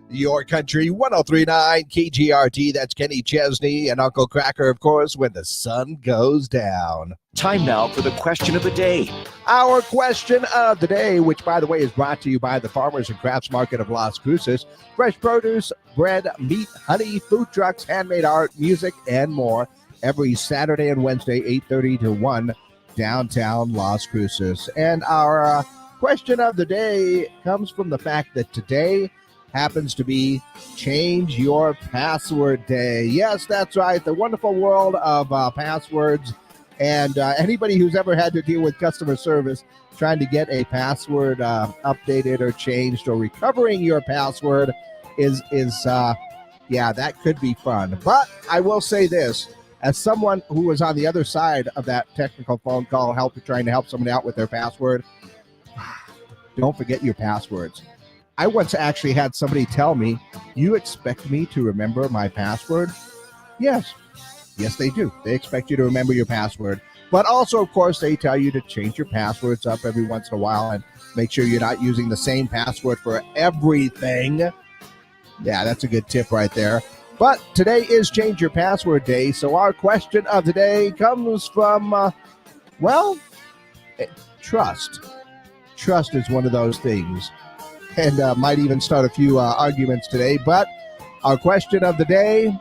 Your Country 1039 KGRT. That's Kenny Chesney and Uncle Cracker, of course, when the sun goes down. Time now for the question of the day. Our question of the day, which, by the way, is brought to you by the Farmers and Crafts Market of Las Cruces. Fresh produce, bread, meat, honey, food trucks, handmade art, music, and more. Every Saturday and Wednesday, 8:30 to 1, downtown Las Cruces. And our question of the day comes from the fact that today happens to be Change Your Password Day. Yes, that's right. The wonderful world of passwords. And anybody who's ever had to deal with customer service trying to get a password updated or changed or recovering your password is that could be fun. But I will say this, as someone who was on the other side of that technical phone call trying to help somebody out with their password, don't forget your passwords. I once actually had somebody tell me, "You expect me to remember my password?" Yes, they do. They expect you to remember your password. But also, of course, they tell you to change your passwords up every once in a while and make sure you're not using the same password for everything. Yeah, that's a good tip right there. But today is Change Your Password Day, so our question of the day comes from, trust. Trust is one of those things. And might even start a few arguments today. But our question of the day,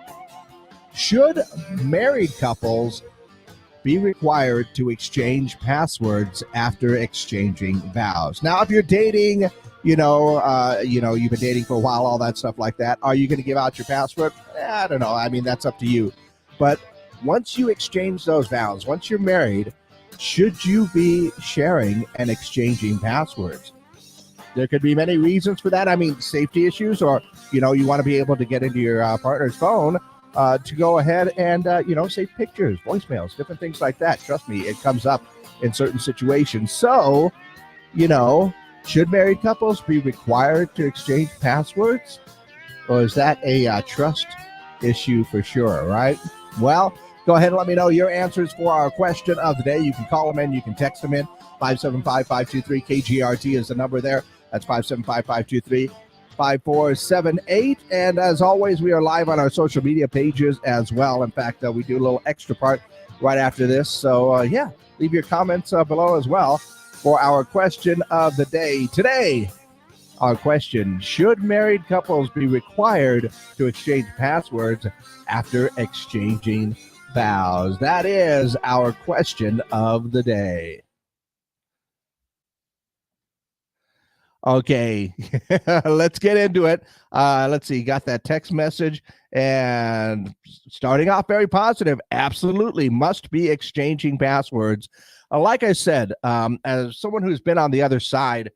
should married couples be required to exchange passwords after exchanging vows? Now, if you're dating, you've been dating for a while, all that stuff like that, are you going to give out your password? I don't know. I mean, that's up to you. But once you exchange those vows, once you're married, should you be sharing and exchanging passwords? There could be many reasons for that. I mean, safety issues, or, you want to be able to get into your partner's phone to go ahead and, save pictures, voicemails, different things like that. Trust me, it comes up in certain situations. So, should married couples be required to exchange passwords? Or is that a trust issue for sure, right? Well, go ahead and let me know your answers for our question of the day. You can call them in. You can text them in. 575-523-KGRT is the number there. That's 575-523-5478. And as always, we are live on our social media pages as well. In fact, we do a little extra part right after this. So, leave your comments below as well for our question of the day. Today, our question, should married couples be required to exchange passwords after exchanging vows? That is our question of the day. Okay, let's get into it. Let's see, got that text message, and starting off very positive. Absolutely must be exchanging passwords. Like I said, as someone who's been on the other side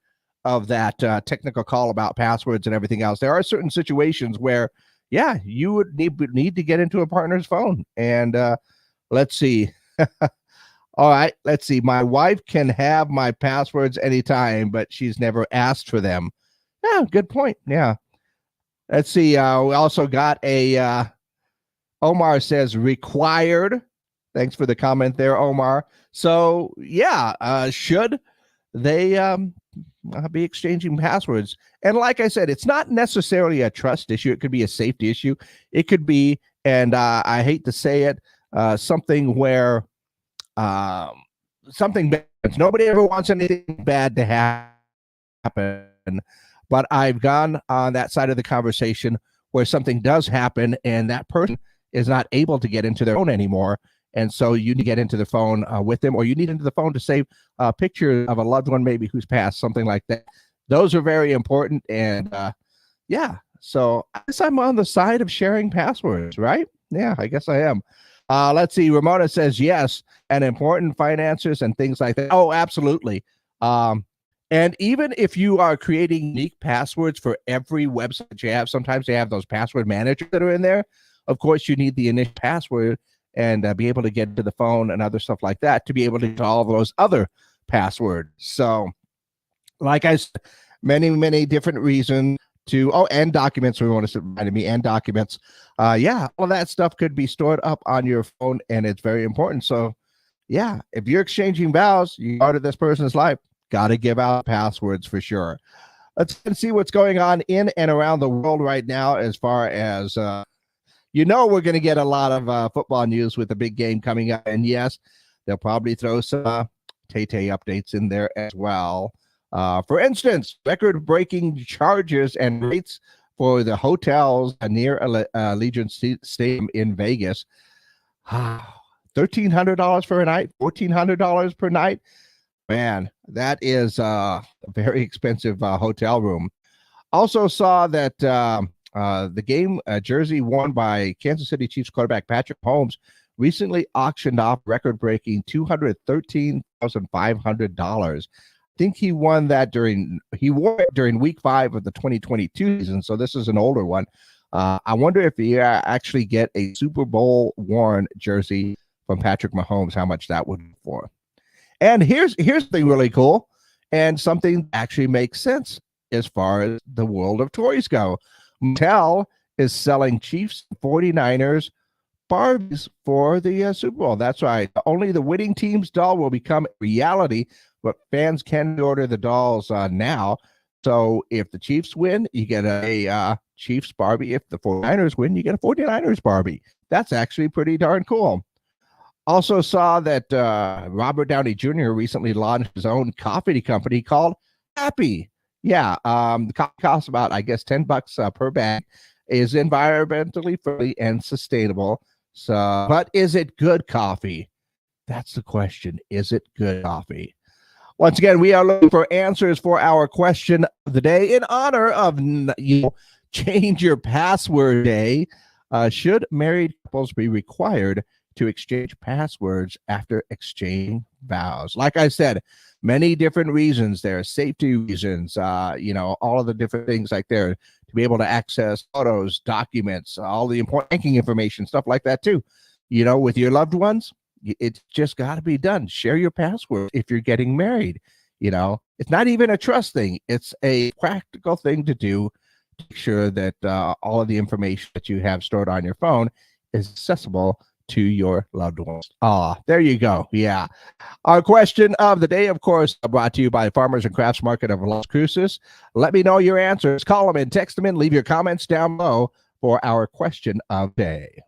of that technical call about passwords and everything else, there are certain situations where, you would need to get into a partner's phone. And let's see. All right, let's see. My wife can have my passwords anytime, but she's never asked for them. Yeah, good point. Yeah. Let's see. We also got a Omar says required. Thanks for the comment there, Omar. So, should they be exchanging passwords? And like I said, it's not necessarily a trust issue. It could be a safety issue. It could be, and I hate to say it, something where something bad. Nobody ever wants anything bad to happen, but I've gone on that side of the conversation where something does happen and that person is not able to get into their phone anymore, and so you need to get into the phone with them, or you need into the phone to save a picture of a loved one maybe who's passed, something like that. Those are very important, and so I guess I'm on the side of sharing passwords, right? Yeah, I guess I am. Let's see. Ramona says yes, and important finances and things like that. Oh, absolutely. And even if you are creating unique passwords for every website you have, sometimes they have those password managers that are in there. Of course, you need the initial password and be able to get to the phone and other stuff like that to be able to get all those other passwords. So, like I said, many, many different reasons to, and documents, we want to remind me, and documents. All that stuff could be stored up on your phone, and it's very important. So, if you're exchanging vows, you're part of this person's life, got to give out passwords for sure. Let's see what's going on in and around the world right now as far as we're going to get a lot of football news with the big game coming up. And yes, they'll probably throw some Tay-Tay updates in there as well. For instance, record-breaking charges and rates for the hotels near Allegiant Stadium in Vegas. $1,300 for a night, $1,400 per night. Man, that is a very expensive hotel room. Also saw that the game jersey worn by Kansas City Chiefs quarterback Patrick Mahomes recently auctioned off record-breaking $213,500. I think he won that he wore it during week 5 of the 2022 season, so this is an older one. I wonder if you actually get a Super Bowl worn jersey from Patrick Mahomes, how much that would be for. And here's something really cool and something that actually makes sense as far as the world of toys go. Mattel is selling Chiefs 49ers Barbies for the Super Bowl. That's right. Only the winning team's doll will become reality, but fans can order the dolls now. So if the Chiefs win, you get a Chiefs Barbie. If the 49ers win, you get a 49ers Barbie. That's actually pretty darn cool. Also saw that Robert Downey Jr. recently launched his own coffee company called Happy. Yeah, the coffee costs about, I guess, $10 per bag. Is environmentally friendly and sustainable. So, but is it good coffee? That's the question. Is it good coffee? Once again, we are looking for answers for our question of the day in honor of Change Your Password Day. Should married couples be required to exchange passwords after exchanging vows? Like I said, many different reasons. There are safety reasons, all of the different things like there to be able to access photos, documents, all the important banking information, stuff like that too. With your loved ones, it's just got to be done. Share your password if you're getting married. It's not even a trust thing. It's a practical thing to do to make sure that all of the information that you have stored on your phone is accessible to your loved ones. There you go. Yeah. Our question of the day, of course, brought to you by Farmers and Crafts Market of Las Cruces. Let me know your answers. Call them in, text them in, leave your comments down below for our question of the day.